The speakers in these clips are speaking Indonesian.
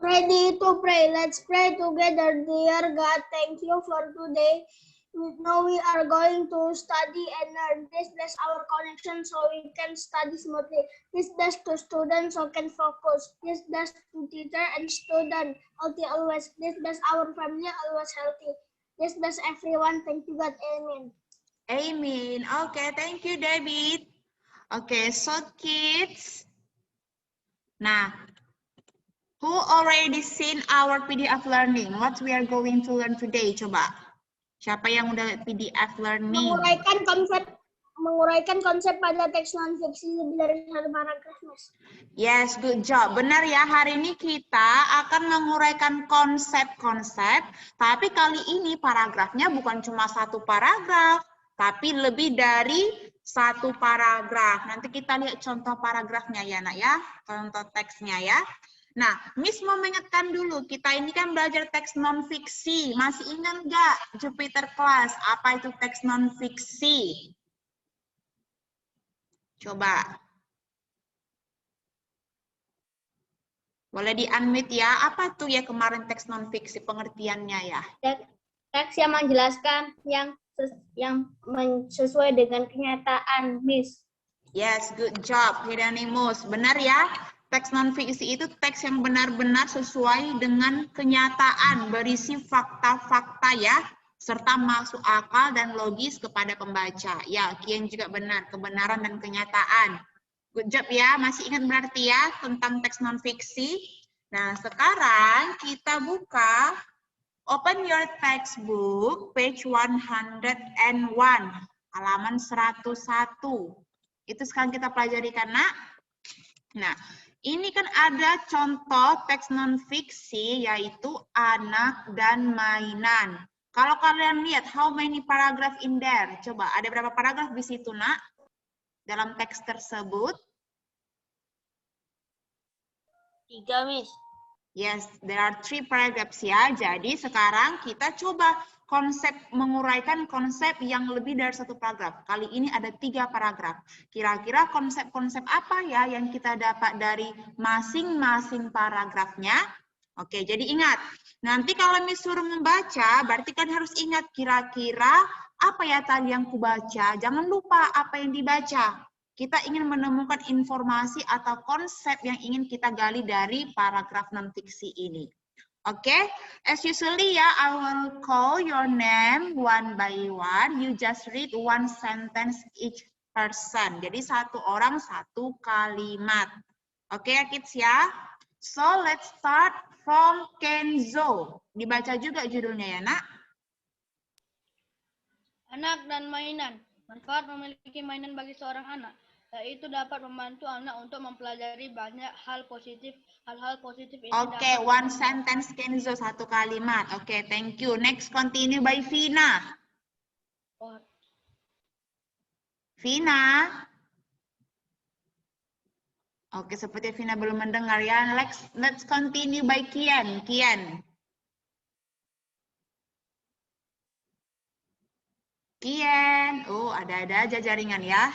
Ready to pray. Let's pray together. Dear God, thank you for today. Now we are going to study and learn. This bless our connection so we can study smoothly. This bless to students so can focus. This bless to teacher and student. Healthy always. This bless our family always healthy. This bless everyone. Thank you God. Amen. Amen. Okay, thank you David. Okay, so kids. Nah, who already seen our PDF learning? What we are going to learn today? Coba. Siapa yang udah lihat PDF learning? Menguraikan konsep pada teks non-fiksi lebih dari satu paragraf, Mas. Yes, good job. Benar ya, hari ini kita akan menguraikan konsep-konsep, tapi kali ini paragrafnya bukan cuma satu paragraf, tapi lebih dari satu paragraf. Nanti kita lihat contoh paragrafnya ya, Nak ya, contoh teksnya ya. Nah, Miss mau mengingatkan dulu, kita ini kan belajar teks non-fiksi. Masih ingat nggak, Jupiter Class, apa itu teks non-fiksi? Coba. Boleh di-unmute ya, apa tuh ya kemarin teks non-fiksi pengertiannya ya? Teks yang menjelaskan yang sesuai dengan kenyataan, Miss. Yes, good job, Hieronymus. Benar ya? Teks non-fiksi itu teks yang benar-benar sesuai dengan kenyataan, berisi fakta-fakta ya, serta masuk akal dan logis kepada pembaca. Ya, Kian juga benar, kebenaran dan kenyataan. Good job ya, masih ingat berarti ya tentang teks non-fiksi? Nah, sekarang kita buka, open your textbook, page 101, halaman 101. Itu sekarang kita pelajari kan, Nak? Nah, ini kan ada contoh teks non-fiksi, yaitu anak dan mainan. Kalau kalian lihat, how many paragraph in there? Coba, ada berapa paragraf di situ, Nak? Dalam teks tersebut? 3, Miss. Yes, there are 3 paragraphs ya. Jadi sekarang kita coba menguraikan konsep yang lebih dari 1 paragraf. Kali ini ada 3 paragraf. Kira-kira konsep-konsep apa ya yang kita dapat dari masing-masing paragrafnya? Oke, jadi ingat. Nanti kalau Miss suruh membaca, berarti kan harus ingat kira-kira apa ya tadi yang kubaca. Jangan lupa apa yang dibaca. Kita ingin menemukan informasi atau konsep yang ingin kita gali dari paragraf non-fiksi ini. Oke, as usually ya, I will call your name one by one. You just read one sentence each person. Jadi satu orang satu kalimat. Oke ya kids ya. So let's start from Kenzo. Dibaca juga judulnya ya, Nak. Anak dan mainan. Manfaat memiliki mainan bagi seorang anak, yaitu dapat membantu anak untuk mempelajari banyak hal positif. Hal-hal positif ini. Oke, one sentence Kenzo, satu kalimat. Oke, thank you. Next, continue by Vina. Vina. Oke, seperti Vina belum mendengar ya. Let's continue by Kian. Kian. Kian. Oh, ada-ada aja jaringan ya.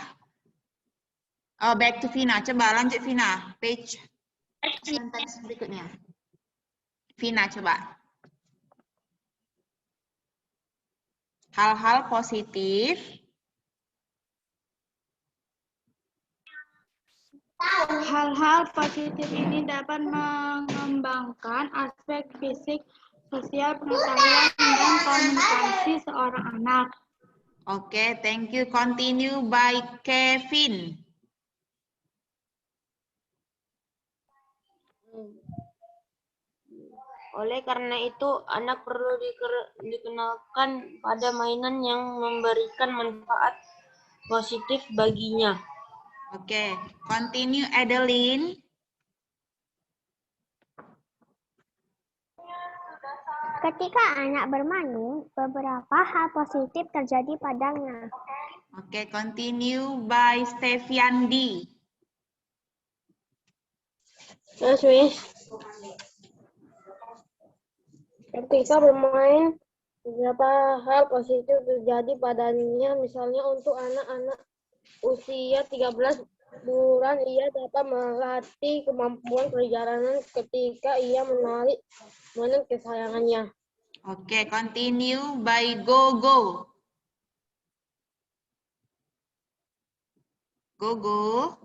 Oh, back to Vina. Coba lanjut Vina. Page sentence berikutnya. Vina, coba. Hal-hal positif. Hal-hal positif ini dapat mengembangkan aspek fisik, sosial, pengetahuan, dan komunikasi seorang anak. Oke, thank you. Continue by Kevin. Oleh karena itu, anak perlu dikenalkan pada mainan yang memberikan manfaat positif baginya. Oke, continue Adeline. Ketika anak bermain, beberapa hal positif terjadi padanya. Oke, continue by Steviandi. Yes, Miss. Ketika bermain, beberapa hal positif terjadi padanya, misalnya untuk anak-anak usia 13 Kemudian ia dapat melatih kemampuan perjalanan ketika ia menarik mainan kesayangannya. Oke, continue by go. Go.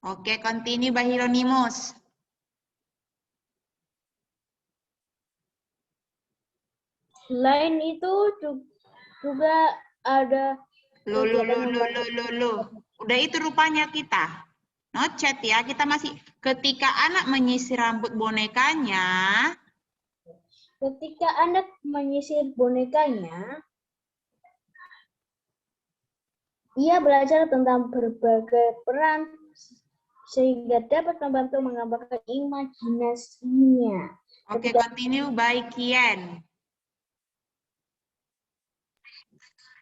Oke, continue by Hieronymus. Selain itu juga ada Lo. Udah itu rupanya kita. Not chat ya, kita masih ketika anak menyisir rambut bonekanya. ketika anak menyisir bonekanya, ia belajar tentang berbagai peran sehingga dapat membantu mengembangkan imajinasinya. Oke, continue by Kian.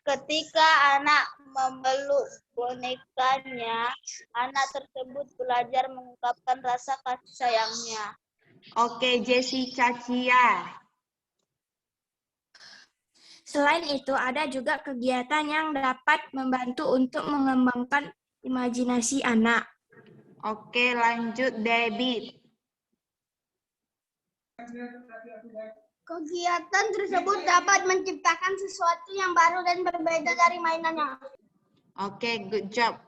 Ketika anak memeluk bonekanya, anak tersebut belajar mengungkapkan rasa kasih sayangnya. Oke, Jessie Cacia. Selain itu, ada juga kegiatan yang dapat membantu untuk mengembangkan imajinasi anak. Oke, lanjut David. Kegiatan tersebut dapat menciptakan sesuatu yang baru dan berbeda dari mainannya. Oke, good job.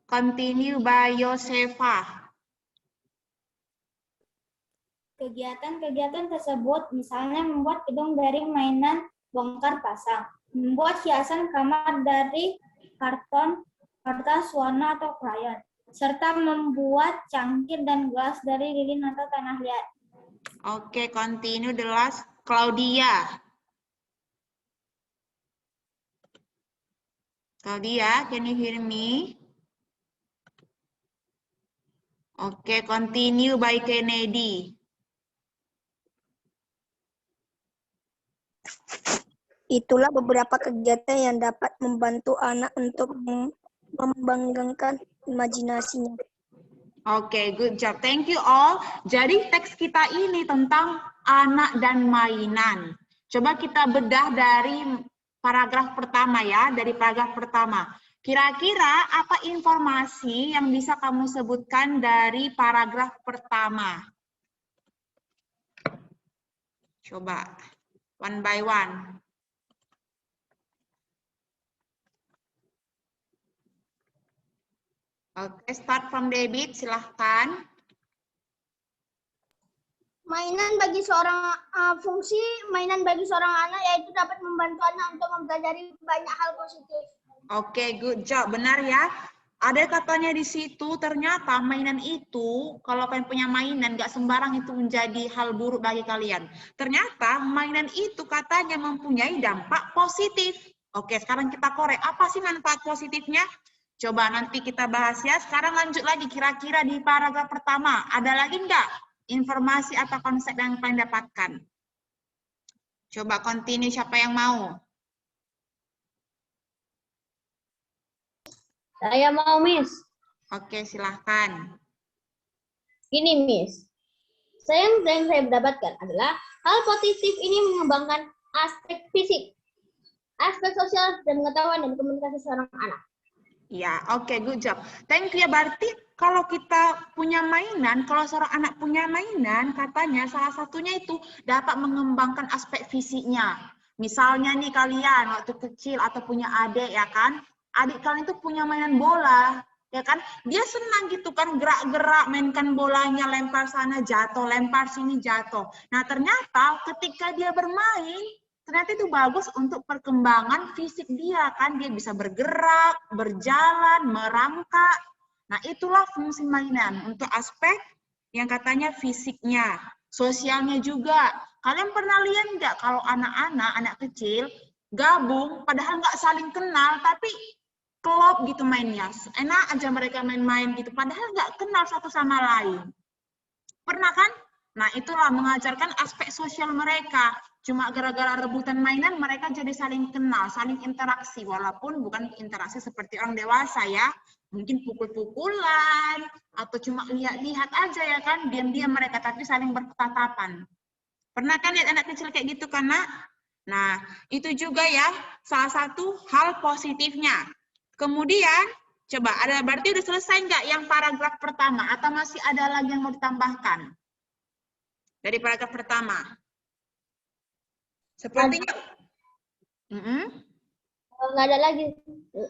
Continue by Yosefa. Kegiatan-kegiatan tersebut misalnya membuat gedung dari mainan bongkar pasang, membuat hiasan kamar dari karton, kertas warna atau krayon, serta membuat cangkir dan gelas dari lilin atau tanah liat. Oke, continue the last. Claudia. Claudia, can you hear me? Oke, continue by Kennedy. Itulah beberapa kegiatan yang dapat membantu anak untuk membanggakan imajinasinya. Oke, good job. Thank you all. Jadi teks kita ini tentang anak dan mainan. Coba kita bedah dari paragraf pertama ya, dari paragraf pertama. Kira-kira apa informasi yang bisa kamu sebutkan dari paragraf pertama? Coba, one by one. Oke, start from David, silahkan. Fungsi mainan bagi seorang anak yaitu dapat membantu anak untuk mempelajari banyak hal positif. Oke, good job. Benar ya. Ada katanya di situ, ternyata mainan itu, kalau kalian punya mainan, nggak sembarang itu menjadi hal buruk bagi kalian. Ternyata mainan itu katanya mempunyai dampak positif. Oke, sekarang kita korek. Apa sih manfaat positifnya? Coba nanti kita bahas ya. Sekarang lanjut lagi, kira-kira di paragraf pertama. Ada lagi nggak informasi atau konsep yang kalian dapatkan? Coba continue, siapa yang mau? Saya mau, Miss. Oke, silahkan. Gini, Miss. Yang saya dapatkan adalah hal positif ini mengembangkan aspek fisik, aspek sosial, dan pengetahuan dan komunikasi seorang anak. Ya, oke, good job. Thank you ya, berarti kalau kita punya mainan, kalau seorang anak punya mainan, katanya salah satunya itu dapat mengembangkan aspek fisiknya. Misalnya nih kalian waktu kecil atau punya adik ya kan, adik kalian itu punya mainan bola, ya kan? Dia senang gitu kan gerak-gerak mainkan bolanya, lempar sana jatuh, lempar sini jatuh. Nah, ternyata ketika dia bermain, ternyata itu bagus untuk perkembangan fisik dia kan, dia bisa bergerak, berjalan, merangkak. Nah, itulah fungsi mainan untuk aspek yang katanya fisiknya, sosialnya juga. Kalian pernah lihat nggak kalau anak-anak, anak kecil gabung, padahal nggak saling kenal, tapi klop gitu mainnya. Enak aja mereka main-main gitu, padahal nggak kenal satu sama lain. Pernah kan? Nah, itulah mengajarkan aspek sosial mereka. Cuma gara-gara rebutan mainan, mereka jadi saling kenal, saling interaksi. Walaupun bukan interaksi seperti orang dewasa ya. Mungkin pukul-pukulan, atau cuma lihat-lihat aja ya kan, diam-diam mereka, tapi saling bertatapan. Pernah kan lihat anak kecil kayak gitu kan, Nak? Nah, itu juga ya salah satu hal positifnya. Kemudian, coba ada berarti udah selesai nggak yang paragraf pertama atau masih ada lagi yang mau ditambahkan dari paragraf pertama? Sepertinya, Nggak ada lagi.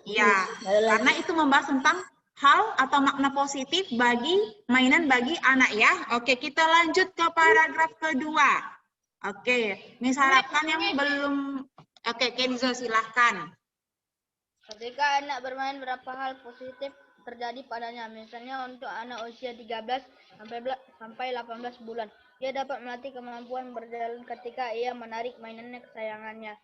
ya, karena itu membahas tentang hal atau makna positif bagi mainan bagi anak ya. Oke, kita lanjut ke paragraf kedua. Oke, misalkan yang belum, oke, Kenzo silahkan. Ketika anak bermain, berapa hal positif terjadi padanya. Misalnya untuk anak usia 13 sampai 18 bulan. Dia dapat melatih kemampuan berjalan ketika ia menarik mainannya kesayangannya.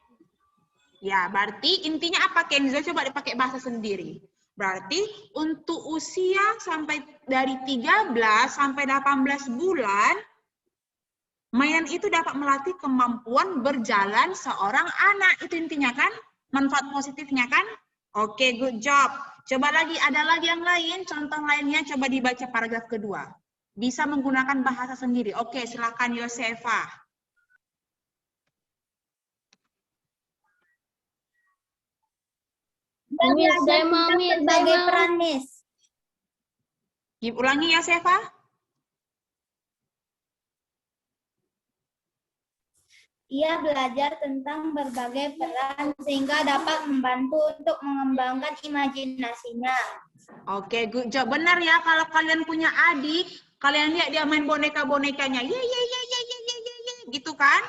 Ya, berarti intinya apa Kenzo? Coba dipakai bahasa sendiri. Berarti untuk usia sampai dari 13 sampai 18 bulan, mainan itu dapat melatih kemampuan berjalan seorang anak. Itu intinya kan? Manfaat positifnya kan? Oke, good job. Coba lagi, ada lagi yang lain, contoh lainnya coba dibaca paragraf kedua. Bisa menggunakan bahasa sendiri. Oke, silakan Yosefa. Miss, saya mau sebagai peran Miss. Ulangi Yosefa. Ia belajar tentang berbagai peran sehingga dapat membantu untuk mengembangkan imajinasinya. Oke, good job. Benar ya, kalau kalian punya adik, kalian lihat dia main boneka-bonekanya. Ye, gitu kan?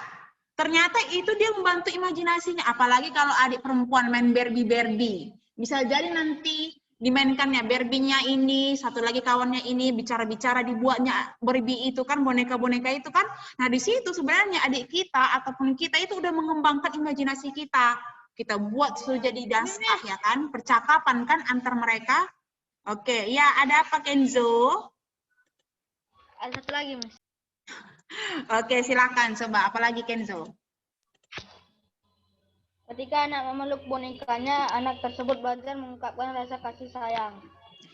Ternyata itu dia membantu imajinasinya. Apalagi kalau adik perempuan main Barbie. Bisa jadi nanti dimainkannya Barbie-nya ini, satu lagi kawannya ini, bicara-bicara, dibuatnya Barbie itu kan, boneka-boneka itu kan. Nah, di situ sebenarnya adik kita ataupun kita itu udah mengembangkan imajinasi kita. Kita buat sudah jadi dasar ya kan, percakapan kan antar mereka. Oke, ya ada apa Kenzo? Ada satu lagi, Miss. Oke, silakan coba. Apalagi Kenzo? Ketika anak memeluk bonekanya, anak tersebut belajar mengungkapkan rasa kasih sayang.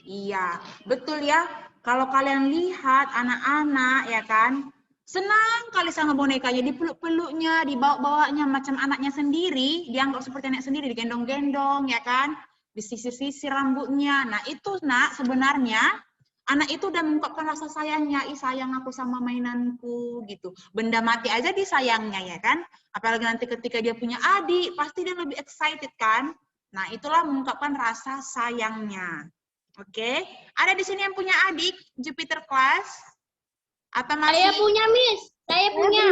Iya, betul ya. Kalau kalian lihat anak-anak ya kan, senang kali sama bonekanya, dipeluk-peluknya, dibawa-bawanya macam anaknya sendiri, dianggap seperti anak sendiri, digendong-gendong ya kan, disisir-sisir rambutnya. Nah itu nak sebenarnya anak itu udah mengungkapkan rasa sayangnya, ih sayang aku sama mainanku gitu. Benda mati aja disayangnya ya kan. Apalagi nanti ketika dia punya adik, pasti dia lebih excited kan. Nah itulah mengungkapkan rasa sayangnya. Oke, ada di sini yang punya adik, Jupiter Class? Atau masih? Saya punya, Miss. Saya punya.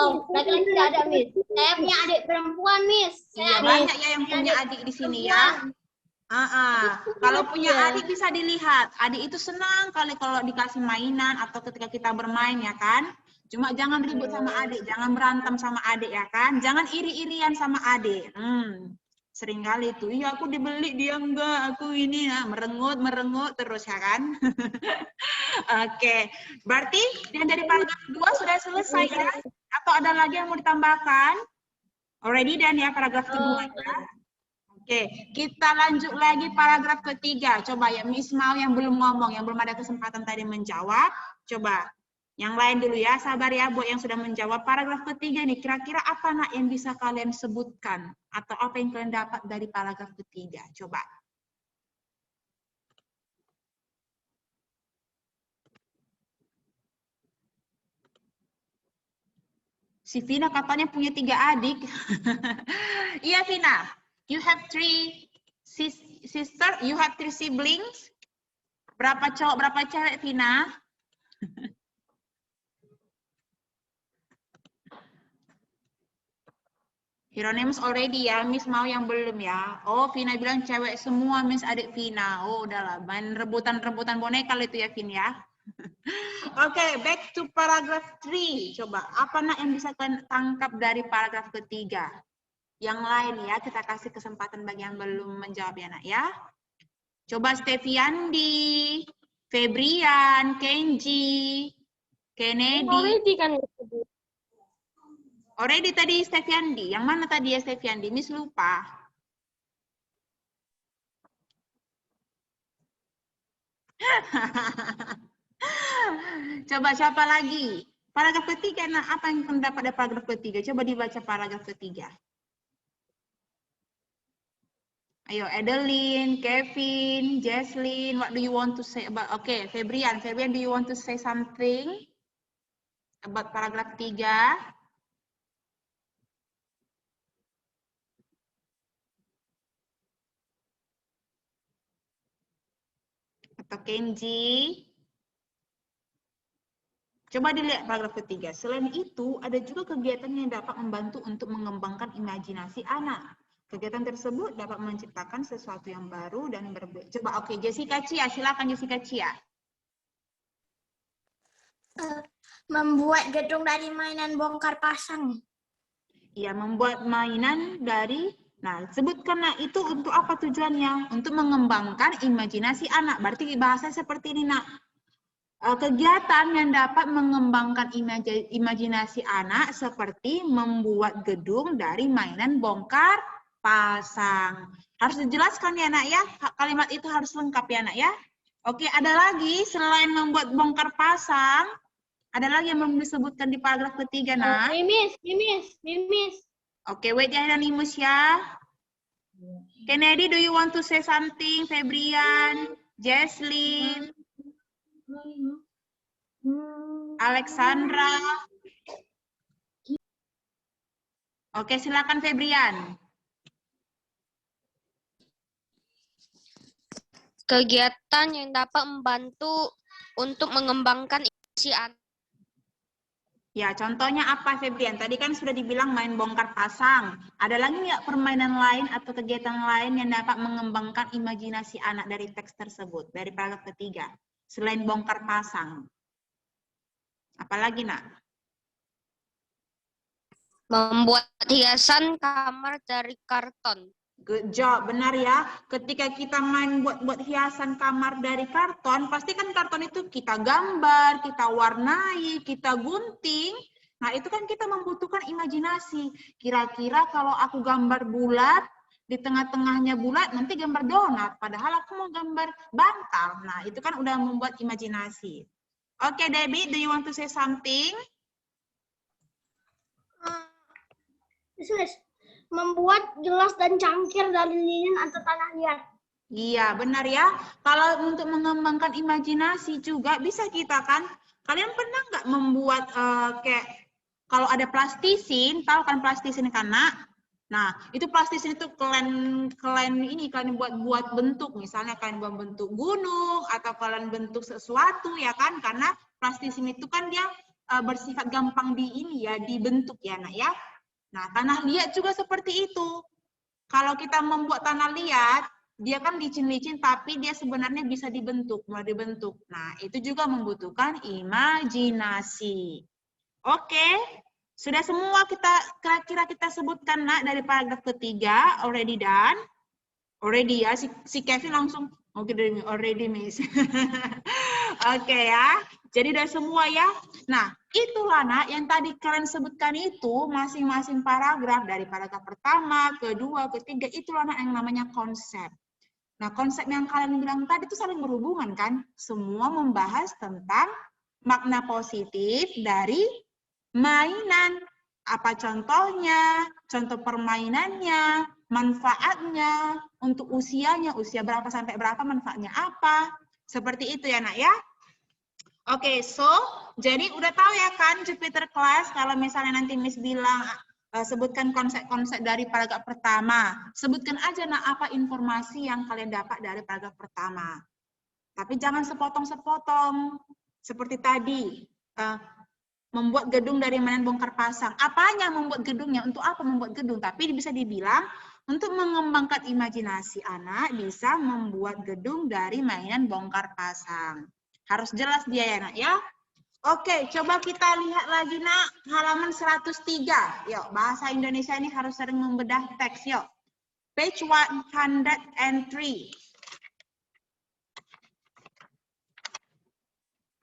Oh, laki-laki tidak ada, Miss. Saya punya adik perempuan, Miss. Iya, banyak ya yang punya adik di sini ya. Kalau punya adik bisa dilihat, adik itu senang kali kalau dikasih mainan atau ketika kita bermain ya kan. Cuma jangan ribut sama adik, jangan berantem sama adik ya kan. Jangan iri-irian sama adik. Sering kali itu, iya aku dibeli dia enggak, aku ini ya merengut terus ya kan. Oke, berarti yang dari paragraf 2 sudah selesai ya? Atau ada lagi yang mau ditambahkan? Already dan ya paragraf kedua ya. Oke, kita lanjut lagi paragraf ketiga. Coba ya Miss Mau yang belum ngomong, yang belum ada kesempatan tadi menjawab. Coba yang lain dulu ya, sabar ya buat yang sudah menjawab. Paragraf ketiga nih, kira-kira apa nak yang bisa kalian sebutkan? Atau apa yang kalian dapat dari paragraf ketiga? Coba. Si Vina katanya punya 3 adik. Iya Vina. You have 3 sister, you have 3 siblings. Berapa cowok, berapa cewek, Vina? Hieronymus already ya, Miss Mau yang belum ya. Oh, Vina bilang cewek semua, Miss adik Vina. Oh, udahlah, main rebutan-rebutan boneka itu ya, Vin ya. Oke, back to paragraph 3. Coba, apa nak yang bisa kalian tangkap dari paragraf ketiga? Yang lain ya, kita kasih kesempatan bagi yang belum menjawab ya nak ya. Coba Steviandi, Febrian, Kenji, Kennedy. Already kan. Already tadi Steviandi. Yang mana tadi ya Steviandi? Miss lupa. Coba siapa lagi? Paragraf ketiga, nah apa yang pendapat dari paragraf ketiga? Coba dibaca paragraf ketiga. Ayo, Adeline, Kevin, Jesslyn, what do you want to say about? Okay, Febrian, do you want to say something about paragraf 3? Atau Kenji? Coba dilihat paragraf ketiga. Selain itu, ada juga kegiatan yang dapat membantu untuk mengembangkan imajinasi anak. Kegiatan tersebut dapat menciptakan sesuatu yang baru dan berbeda. Coba, oke, Jessica Chia, silakan Jessica Chia. Membuat gedung dari mainan bongkar pasang. Ya, membuat mainan dari, nah, sebutkan itu untuk apa tujuannya? Untuk mengembangkan imajinasi anak. Berarti bahasa seperti ini, nak. Kegiatan yang dapat mengembangkan imajinasi anak seperti membuat gedung dari mainan bongkar pasang. Harus dijelaskan ya, nak ya. Kalimat itu harus lengkap ya, nak ya. Oke, ada lagi selain membuat bongkar pasang, ada lagi yang belum disebutkan di paragraf ketiga, nak. Mimis. Oke, wait ya, Anonymous ya. Kennedy, do you want to say something? Febrian, Jesslyn, Alexandra. Oke, silakan Febrian. Kegiatan yang dapat membantu untuk mengembangkan imajinasi anak. Ya, contohnya apa, Febrian? Tadi kan sudah dibilang main bongkar pasang. Ada lagi nggak permainan lain atau kegiatan lain yang dapat mengembangkan imajinasi anak dari teks tersebut, dari paragraf ketiga, selain bongkar pasang? Apalagi, nak? Membuat hiasan kamar dari karton. Good job, benar ya. Ketika kita main buat hiasan kamar dari karton, pasti kan karton itu kita gambar, kita warnai, kita gunting. Nah, itu kan kita membutuhkan imajinasi. Kira-kira kalau aku gambar bulat, di tengah-tengahnya bulat, nanti gambar donat. Padahal aku mau gambar bantal. Nah, itu kan udah membuat imajinasi. Oke, Debbie, do you want to say something? Membuat gelas dan cangkir dari lilin atau tanah liat. Iya, benar ya. Kalau untuk mengembangkan imajinasi juga bisa kita kan. Kalian pernah nggak membuat kayak kalau ada plastisin, tahu kan plastisin kan, nak? Nah, itu plastisin itu kalian buat bentuk, misalnya kalian buat bentuk gunung atau kalian bentuk sesuatu ya kan, karena plastisin itu kan dia bersifat gampang dibentuk ya, nak ya. Nah, tanah liat juga seperti itu. Kalau kita membuat tanah liat, dia kan licin-licin, tapi dia sebenarnya bisa dibentuk. Nah, itu juga membutuhkan imajinasi. Oke, sudah semua kira-kira kita sebutkan, nak, dari paragraf ketiga. Already done? Already ya, si Kevin langsung, already miss. Oke ya, jadi udah semua ya. Nah, itulah, nak, yang tadi kalian sebutkan itu masing-masing paragraf, dari paragraf pertama, kedua, ketiga, itulah, nak, yang namanya konsep. Nah, konsep yang kalian bilang tadi itu saling berhubungan kan? Semua membahas tentang makna positif dari mainan. Apa contohnya, contoh permainannya, manfaatnya, untuk usianya, usia berapa sampai berapa, manfaatnya apa. Seperti itu ya, nak ya. Oke, so, jadi udah tahu ya kan Jupiter Class, kalau misalnya nanti Miss bilang sebutkan konsep-konsep dari paragraf pertama, sebutkan aja, nak, apa informasi yang kalian dapat dari paragraf pertama. Tapi jangan sepotong-sepotong. Seperti tadi, membuat gedung dari mainan bongkar pasang. Apanya membuat gedungnya? Untuk apa membuat gedung? Tapi bisa dibilang, untuk mengembangkan imajinasi anak, bisa membuat gedung dari mainan bongkar pasang. Harus jelas dia ya, nak ya. Oke, coba kita lihat lagi, nak, halaman 103. Yuk, bahasa Indonesia ini harus sering membedah teks. Yuk, page 103.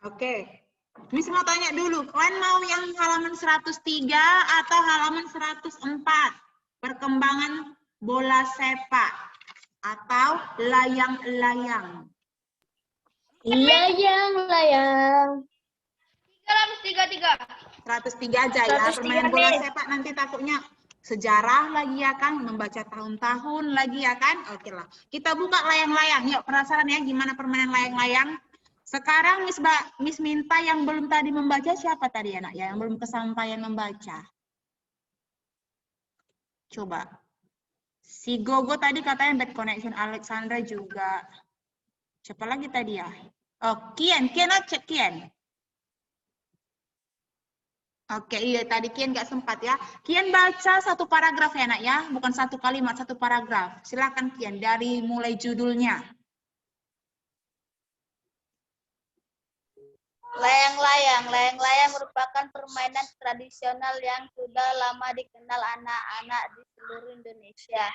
Oke, Miss mau tanya dulu, kalian mau yang halaman 103 atau halaman 104? Perkembangan bola sepak atau layang-layang? Layang-layang. 103. 103 aja ya, permainan bola sepak nanti takutnya sejarah lagi ya kan, membaca tahun-tahun lagi ya kan. Oke lah. Kita buka layang-layang. Yuk, penasaran ya gimana permainan layang-layang? Sekarang Miss minta yang belum tadi membaca siapa tadi anak ya? Yang belum kesampaian membaca. Coba. Si Gogo tadi katanya bad connection, Alexandra juga. Siapa lagi tadi ya? Oh, Kian cek Kian. Oke, iya tadi Kian nggak sempat ya. Kian baca satu paragraf ya nak ya, bukan satu kalimat, satu paragraf. Silakan Kian dari mulai judulnya. Layang-layang. Layang-layang merupakan permainan tradisional yang sudah lama dikenal anak-anak di seluruh Indonesia.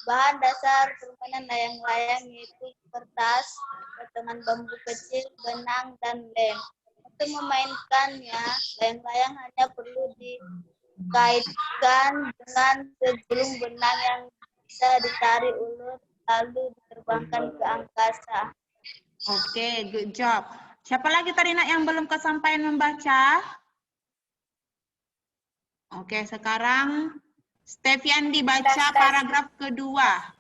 Bahan dasar permainan layang-layang yaitu kertas, potongan bambu kecil, benang, dan lem. Untuk memainkannya, layang-layang hanya perlu dikaitkan dengan sejulung benang yang bisa ditarik ulur lalu diterbangkan ke angkasa. Oke, good job. Siapa lagi tadi nak yang belum kesampaian membaca? Oke, sekarang Stevian dibaca paragraf kedua.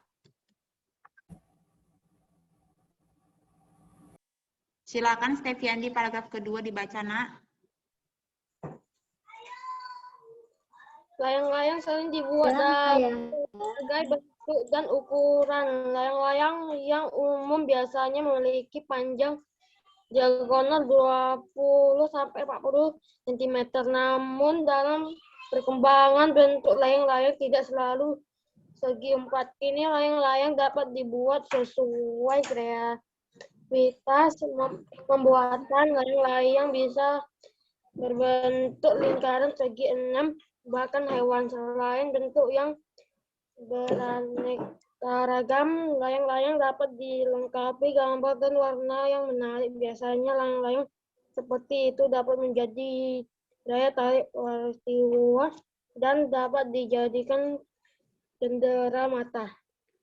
Silakan Stevian di paragraf kedua dibaca nak. Layang-layang sering dibuat dalam berbagai bentuk dan ukuran. Layang-layang yang umum biasanya memiliki panjang diagonal 20-40 cm. Namun dalam perkembangan bentuk layang-layang tidak selalu segi empat. Kini layang-layang dapat dibuat sesuai kreativitas. Pembuatan layang-layang bisa berbentuk lingkaran segi 6, bahkan hewan selain bentuk yang beraneka ragam. Layang-layang dapat dilengkapi gambar dan warna yang menarik. Biasanya layang-layang seperti itu dapat menjadi daya tarik luas dan dapat dijadikan cendera mata.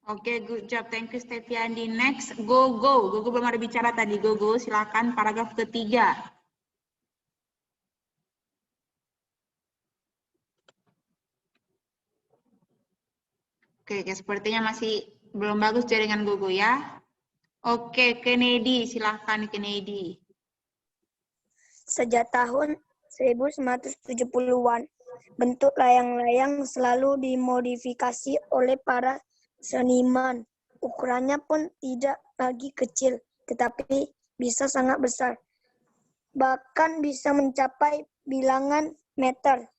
Oke, good job. Thank you, Steviandi. Next, Gogo. Gogo belum ada bicara tadi. Gogo, silakan paragraf ketiga. Oke, sepertinya masih belum bagus jaringan Gogo ya. Oke, Kennedy. Silakan, Kennedy. Sejak tahun 1970-an, bentuk layang-layang selalu dimodifikasi oleh para seniman. Ukurannya pun tidak lagi kecil, tetapi bisa sangat besar. Bahkan bisa mencapai bilangan meter.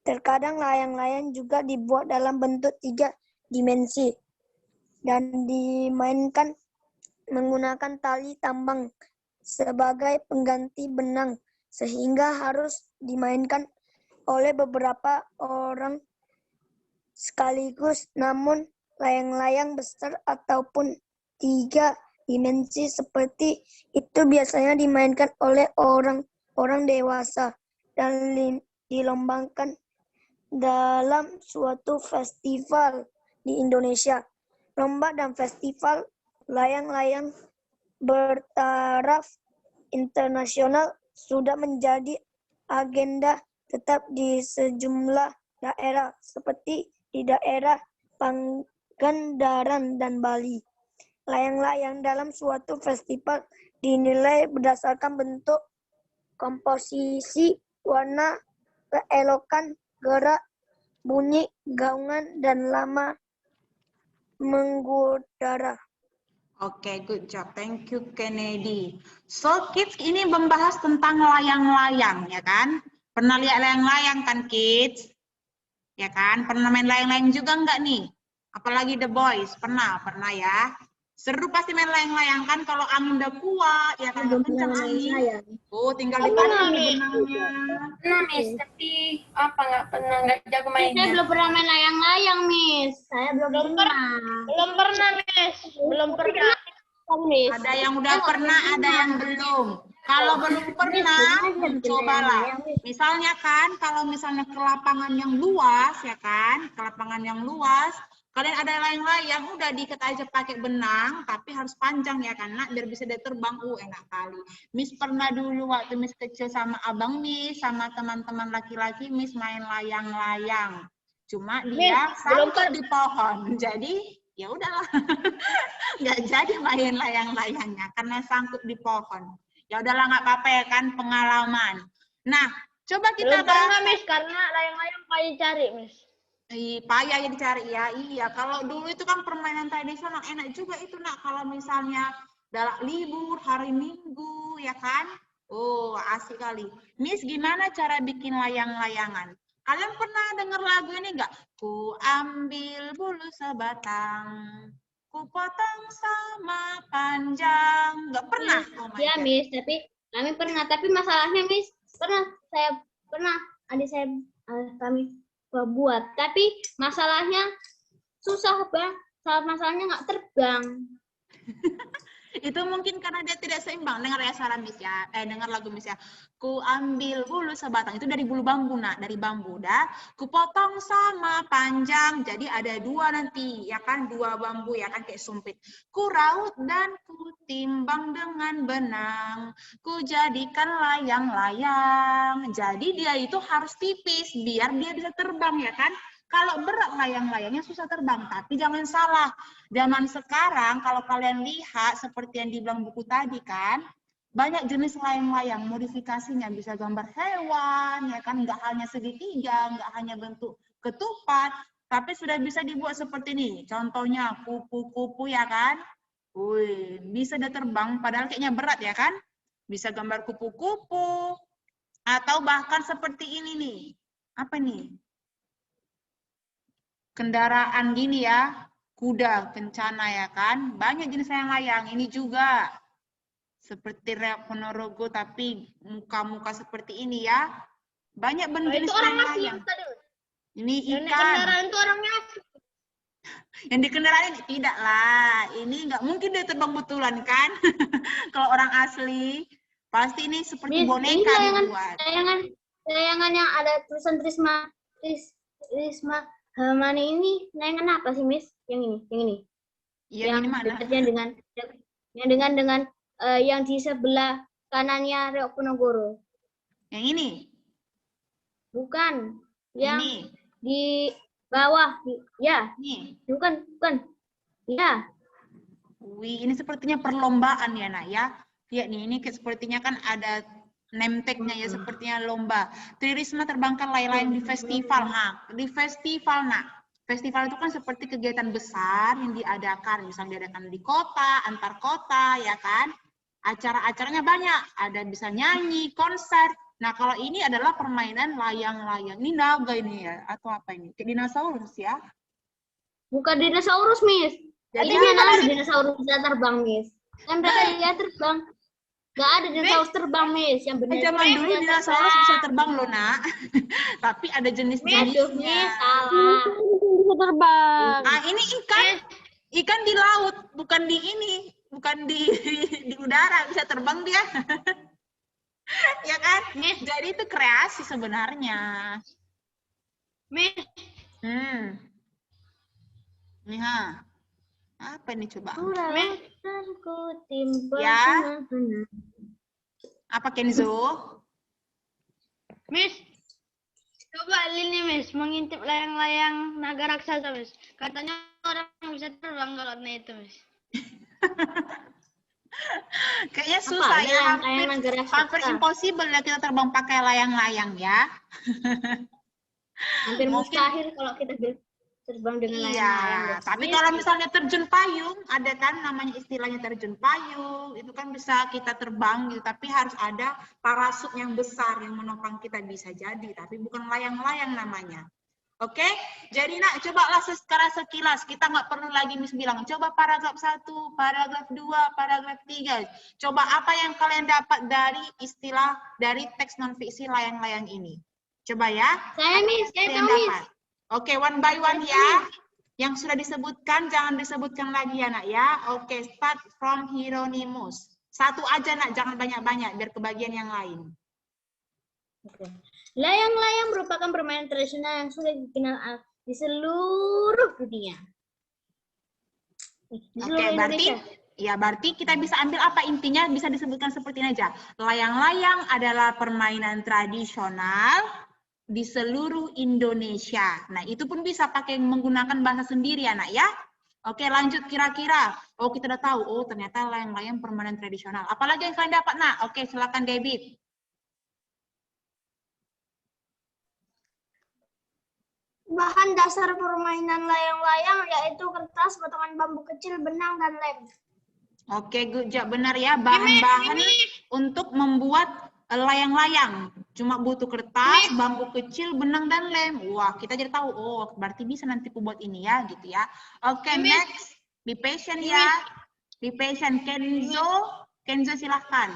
Terkadang layang-layang juga dibuat dalam bentuk 3 dimensi dan dimainkan menggunakan tali tambang sebagai pengganti benang, sehingga harus dimainkan oleh beberapa orang sekaligus. Namun layang-layang besar ataupun 3 dimensi seperti itu biasanya dimainkan oleh orang dewasa dan dilombakan dalam suatu festival di Indonesia. Lomba dan festival layang-layang bertaraf internasional sudah menjadi agenda tetap di sejumlah daerah seperti di daerah Pangandaran dan Bali. Layang-layang dalam suatu festival dinilai berdasarkan bentuk, komposisi, warna, keelokan, gerak, bunyi, gaungan, dan lama mengudara. Oke, good job. Thank you, Kennedy. So, kids, ini membahas tentang layang-layang, ya kan? Pernah lihat layang-layang kan, kids? Ya kan? Pernah main layang-layang juga enggak nih? Apalagi the boys, pernah ya. Seru pasti main layang-layang kan? Kalau angin udah kuat, ya kan? Kencang angin. Oh, tinggal ditarik benangnya. Pernah, Miss, tapi nggak pernah, nggak jago Saya mainnya. belum pernah main layang-layang, Miss. Saya belum pernah. Belum pernah, Miss. Belum pernah. Miss. Ada yang udah pernah, ada yang belum. Kalau belum pernah, cobalah. Misalnya kan, kalau misalnya ke lapangan yang luas, ya kan? Ke lapangan yang luas, kalian ada layang-layang, udah diikat aja pakai benang, tapi harus panjang ya kan, nak, biar bisa dia terbang. Enak kali. Miss pernah dulu waktu Miss kecil sama abang Miss, sama teman-teman laki-laki, Miss main layang-layang. Cuma dia sangkut di pohon. Jadi ya udahlah. Nggak jadi main layang-layangnya karena sangkut di pohon. Ya udahlah nggak apa-apa ya kan, pengalaman. Nah, coba kita Belum pernah, bahas. Miss, karena layang-layang payah cari, Miss. Payah ya dicari ya. Iya, kalau dulu itu kan permainan tradisional enak juga itu nak. Kalau misalnya dalam libur hari Minggu ya kan. Oh, asik kali. Miss, gimana cara bikin layang-layangan? Kalian pernah dengar lagu ini enggak? Ku ambil bulu sebatang, ku potong sama panjang. Enggak pernah? Oh my Ya, God. Miss, tapi kami pernah. Tapi masalahnya, Miss, adik saya kami buat. Tapi masalahnya susah, Bang. Masalahnya nggak terbang. Itu mungkin karena dia tidak seimbang. Dengar ya suara Miss ya. Dengar lagu Miss ya. Ku ambil bulu sebatang. Itu dari bulu bambu, nak. Dari bambu, dah. Ku potong sama panjang. Jadi ada dua nanti, ya kan? Dua bambu, ya kan? Kayak sumpit. Ku raut dan ku timbang dengan benang. Ku jadikan layang-layang. Jadi dia itu harus tipis, biar dia bisa terbang, ya kan? Kalau berat layang-layangnya susah terbang, tapi jangan salah. Zaman sekarang kalau kalian lihat seperti yang dibilang buku tadi kan, banyak jenis layang-layang, modifikasinya bisa gambar hewan, ya kan, nggak hanya segitiga, nggak hanya bentuk ketupat, tapi sudah bisa dibuat seperti ini. Contohnya kupu-kupu ya kan, wih, bisa dia terbang, padahal kayaknya berat ya kan, bisa gambar kupu-kupu, atau bahkan seperti ini nih, apa nih? Kendaraan gini ya, kuda kencana ya kan, banyak jenis layang-layang. Ini juga seperti Reok Ponorogo tapi muka-muka seperti ini ya, banyak jenis layang-layang. Ini Yang ikan. kendaraan itu orangnya asli. Yang di kendaraan ini tidak lah, ini nggak mungkin dia terbang betulan kan? Kalau orang asli pasti ini seperti Miss, boneka ini dibuat. layangan yang ada tulisan Risma Hamani ini layangan apa sih, Miss? Yang ini. Yang ini mana? Dekatnya dengan yang di sebelah kanannya Reok Ponorogo. Yang ini? Bukan. Yang Ini. di bawah. Ya. Ini. Bukan. Ya. Wih, ini sepertinya perlombaan ya, nak ya. Lihat nih, ini sepertinya kan ada name tag-nya ya, sepertinya lomba. Tri Risma terbangkan layang-layang di festival. Di festival, nak. Festival itu kan seperti kegiatan besar yang diadakan. Misalnya diadakan di kota, antar kota, ya kan. Acara-acaranya banyak. Ada bisa nyanyi, konser. Nah, kalau ini adalah permainan layang-layang. Ini naga ini ya, atau apa ini? Kayak dinosaurus ya. Bukan dinosaurus, Miss. Jadi Ini mana ada dinosaurus bisa terbang, Miss? Kan mereka dia terbang. Nggak ada dinosaurus terbang, Miss. Yang benar. Zaman dulu dinosaurus bisa terbang loh, nak. Tapi ada jenis-jenisnya. Salah. Bisa terbang. Ah, ini ikan. Ikan di laut, bukan di ini. Bukan di udara. Bisa terbang dia. Ya kan? Jadi itu kreasi sebenarnya. Miss. Nih, ha. Apa ini coba? Ya. Apa Kenzo? Miss. Coba Lini, Miss, mengintip layang-layang naga raksasa, Miss. Katanya orang bisa terbang kalau naik itu, Miss. Kayaknya susah ya, hampir raksasa? impossible ya kita terbang pakai layang-layang ya. Hampir mustahil kalau kita terbang dengan layang-layang. Iya, tapi kalau misalnya terjun payung, ada kan namanya istilahnya terjun payung, itu kan bisa kita terbang gitu, tapi harus ada parasut yang besar yang menopang kita bisa jadi, tapi bukan layang-layang namanya. Oke, jadi nak cobalah secara sekilas, kita nggak perlu lagi Miss bilang, coba paragraf 1, paragraf 2, paragraf 3. Coba apa yang kalian dapat dari istilah, dari teks non-fiksi layang-layang ini. Coba ya. Saya Miss, saya tahu Miss. Oke, one by one ya. Yang sudah disebutkan, jangan disebutkan lagi ya nak ya. Oke, start from Hieronymus. Satu aja nak, jangan banyak-banyak, biar kebagian yang lain. Oke. Layang-layang merupakan permainan tradisional yang sudah dikenal di seluruh dunia. Oke, berarti kita bisa ambil apa intinya, bisa disebutkan seperti ini aja. Layang-layang adalah permainan tradisional di seluruh Indonesia. Nah, itu pun bisa pakai menggunakan bahasa sendiri, anak ya. Oke, lanjut kira-kira. Oh, kita udah tahu. Oh, ternyata layang-layang permainan tradisional. Apalagi yang kalian dapat, nak? Oke, silakan David. Bahan dasar permainan layang-layang yaitu kertas, potongan bambu kecil, benang, dan lem. Oke, good job. Benar ya, bahan-bahan untuk membuat layang-layang. Cuma butuh kertas, bambu kecil, benang, dan lem. Wah, kita jadi tahu. Oh, berarti bisa nanti buat ini ya, gitu ya. Oke, next. Be patient ya. Be patient. Kenzo silahkan.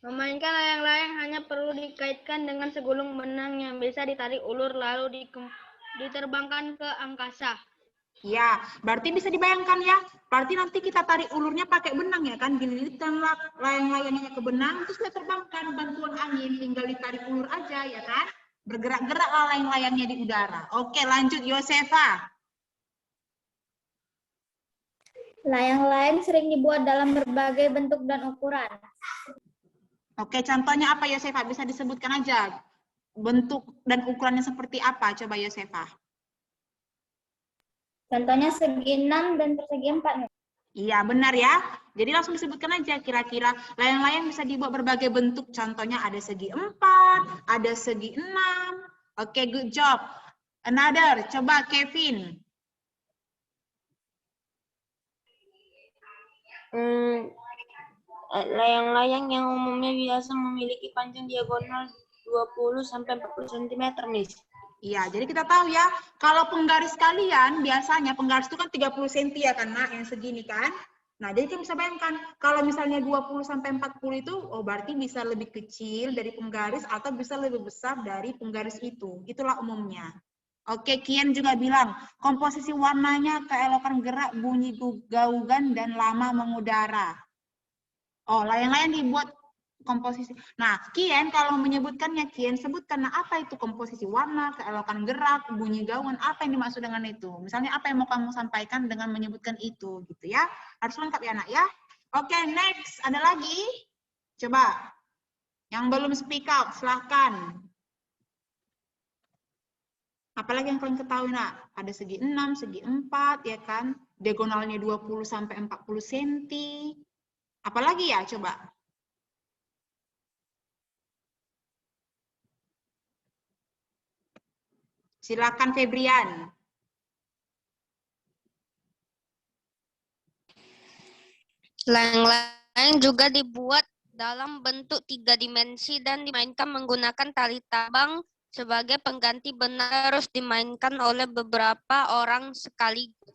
Memainkan layang-layang hanya perlu dikaitkan dengan segulung benang yang bisa ditarik ulur lalu diterbangkan ke angkasa. Ya, berarti bisa dibayangkan ya. Berarti nanti kita tarik ulurnya pakai benang ya kan. Dililitkan layang-layangnya ke benang, terus kita terbangkan bantuan angin. Tinggal ditarik ulur aja ya kan. Bergerak-gerak layang-layangnya di udara. Oke, lanjut Yosefa. Layang-layang sering dibuat dalam berbagai bentuk dan ukuran. Oke, contohnya apa Yosefa? Bisa disebutkan aja. Bentuk dan ukurannya seperti apa? Coba Yosefa. Contohnya segi 6 dan persegi 4. Iya, benar ya. Jadi langsung disebutkan aja kira-kira layang-layang bisa dibuat berbagai bentuk. Contohnya ada segi 4, ada segi 6. Oke, good job. Another, coba Kevin. Layang-layang yang umumnya biasa memiliki panjang diagonal 20-40 cm, Miss. Iya, jadi kita tahu ya, kalau penggaris kalian, biasanya penggaris itu kan 30 cm ya kan, Nak, yang segini kan. Nah, jadi kita bisa bayangkan, kalau misalnya 20-40 itu, oh berarti bisa lebih kecil dari penggaris atau bisa lebih besar dari penggaris itu. Itulah umumnya. Oke, Kian juga bilang, komposisi warnanya keelokan gerak, bunyi gaugan, dan lama mengudara. Oh, layang-layang dibuat komposisi. Nah, Kian kalau menyebutkannya, Kian sebutkan, nah apa itu komposisi warna, keelokan gerak, bunyi gaun, apa yang dimaksud dengan itu? Misalnya apa yang mau kamu sampaikan dengan menyebutkan itu, gitu ya. Harus lengkap ya, Nak ya. Oke, next. Ada lagi? Coba. Yang belum speak out, silahkan. Apalagi yang kalian ketahui, Nak? Ada segi 6, segi 4, ya kan? Diagonalnya 20-40 cm. Apalagi ya, coba. Silakan Febrian. Layang-layang juga dibuat dalam bentuk 3 dimensi dan dimainkan menggunakan tali tabang sebagai pengganti benang, harus dimainkan oleh beberapa orang sekaligus.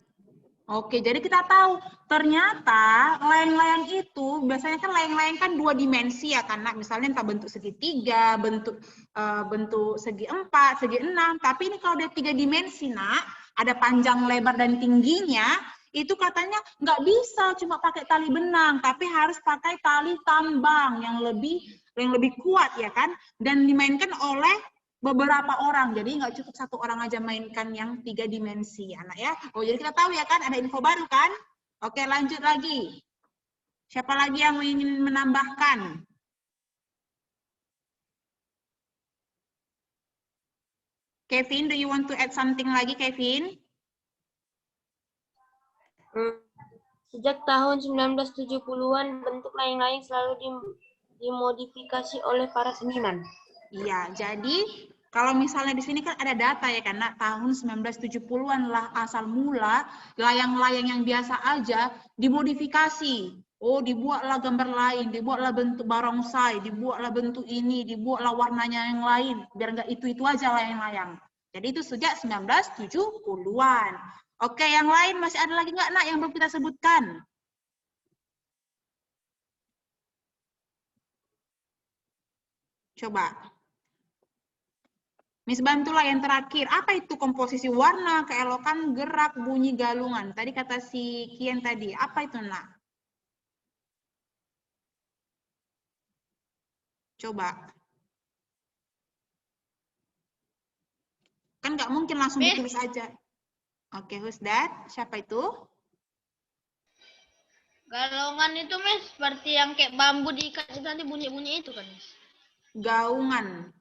Oke, jadi kita tahu ternyata layang-layang itu biasanya kan layang-layang kan 2 dimensi ya kan, Nak. Misalnya entah bentuk segitiga, bentuk segi 4, segi 6. Tapi ini kalau ada 3 dimensi, Nak, ada panjang, lebar, dan tingginya, itu katanya nggak bisa cuma pakai tali benang, tapi harus pakai tali tambang yang lebih kuat ya kan, dan dimainkan oleh beberapa orang, jadi nggak cukup satu orang aja mainkan yang 3 dimensi, anak ya. Oh, jadi kita tahu ya kan, ada info baru kan? Oke, lanjut lagi. Siapa lagi yang ingin menambahkan? Kevin, do you want to add something lagi, Kevin? Sejak tahun 1970-an, bentuk layang-layang selalu dimodifikasi oleh para seniman. Iya, jadi kalau misalnya di sini kan ada data ya karena tahun 1970-an lah asal mula layang-layang yang biasa aja dimodifikasi. Oh, dibuatlah gambar lain, dibuatlah bentuk barongsai, dibuatlah bentuk ini, dibuatlah warnanya yang lain, biar nggak itu-itu aja layang-layang. Jadi itu sejak 1970-an. Oke, yang lain masih ada lagi nggak, Nak, yang belum kita sebutkan? Coba. Miss bantulah yang terakhir. Apa itu komposisi warna, keelokan gerak, bunyi galungan? Tadi kata si Kian tadi. Apa itu, Nak? Coba. Kan nggak mungkin langsung ditulis aja. Oke, who's that? Siapa itu? Galungan itu, Miss, seperti yang kayak bambu diikat nanti bunyi-bunyi itu kan, Miss? Gaungan.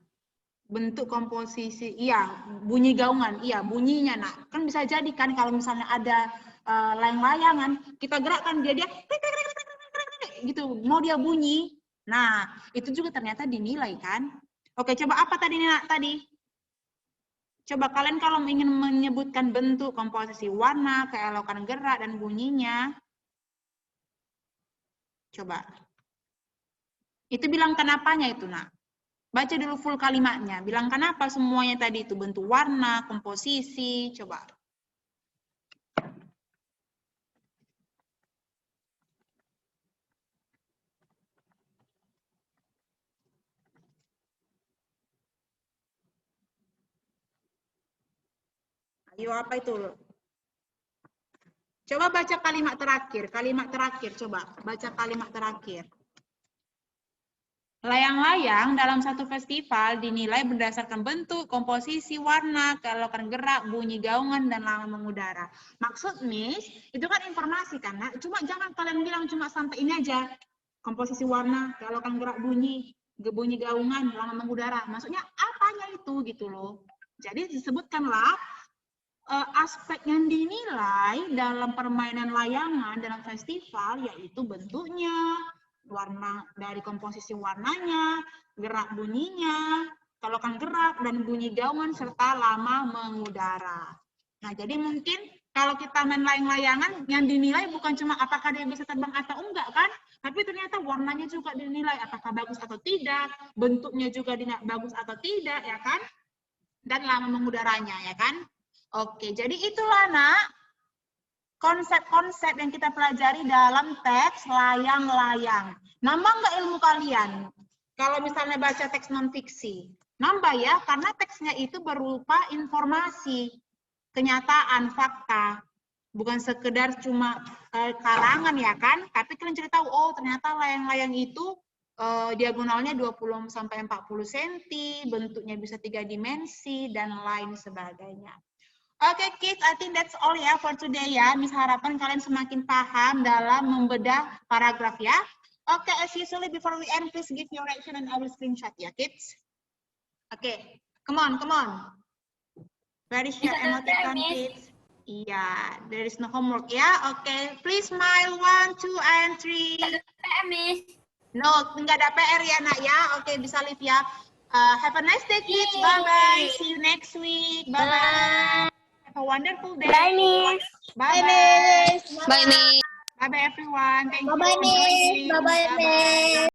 bentuk komposisi, iya, bunyi gaungan, iya, bunyinya, nak. Kan bisa jadi kan kalau misalnya ada layang-layangan, kita gerakkan dia gitu, mau dia bunyi. Nah, itu juga ternyata dinilai kan. Oke, coba apa tadi, nak, tadi? Coba kalian kalau ingin menyebutkan bentuk, komposisi, warna, keelokan gerak, dan bunyinya, coba. Itu bilang kenapanya itu, nak. Baca dulu full kalimatnya. Bilang kenapa semuanya tadi itu bentuk warna, komposisi. Coba. Ayo, apa itu? Coba baca kalimat terakhir. Kalimat terakhir, coba. Baca kalimat terakhir. Layang-layang dalam satu festival dinilai berdasarkan bentuk, komposisi, warna, keelokan gerak, bunyi gaungan, dan lama mengudara. Maksud Miss, itu kan informasi kan, nah? Cuma jangan kalian bilang cuma sampai ini aja. Komposisi warna, keelokan gerak, bunyi gaungan, lama mengudara. Maksudnya apanya itu gitu loh. Jadi disebutkanlah aspek yang dinilai dalam permainan layangan dalam festival, yaitu bentuknya, warna dari komposisi warnanya, gerak bunyinya, keelokan gerak dan bunyi gaungan serta lama mengudara. Nah, jadi mungkin kalau kita main layang-layangan yang dinilai bukan cuma apakah dia bisa terbang atau enggak kan, tapi ternyata warnanya juga dinilai apakah bagus atau tidak, bentuknya juga bagus atau tidak ya kan, dan lama mengudaranya ya kan. Oke, jadi itulah nak konsep-konsep yang kita pelajari dalam teks layang-layang. Nambah nggak ilmu kalian? Kalau misalnya baca teks non-fiksi. Nambah ya, karena teksnya itu berupa informasi, kenyataan, fakta. Bukan sekedar cuma karangan ya kan, tapi kalian cerita, oh ternyata layang-layang itu diagonalnya 20-40 cm, bentuknya bisa 3 dimensi, dan lain sebagainya. Oke, kids, I think that's all ya for today ya. Miss harapkan kalian semakin paham dalam membedah paragraf ya. Oke, as usually before we end, please give your reaction and I will screenshot ya, kids. Oke, come on. Where is your emoticon, kids? Iya, there is no homework ya. Oke, please smile 1, 2, and 3. PR, Miss. No, nggak ada PR ya, nak ya. Oke, bisa live ya. Have a nice day, kids. Bye-bye. See you next week. Bye-bye. Have a wonderful day. Bye, Miss. Bye, Miss. Bye, Miss. Bye-bye, everyone. Thank you. Bye-bye, Miss. Bye-bye, Miss.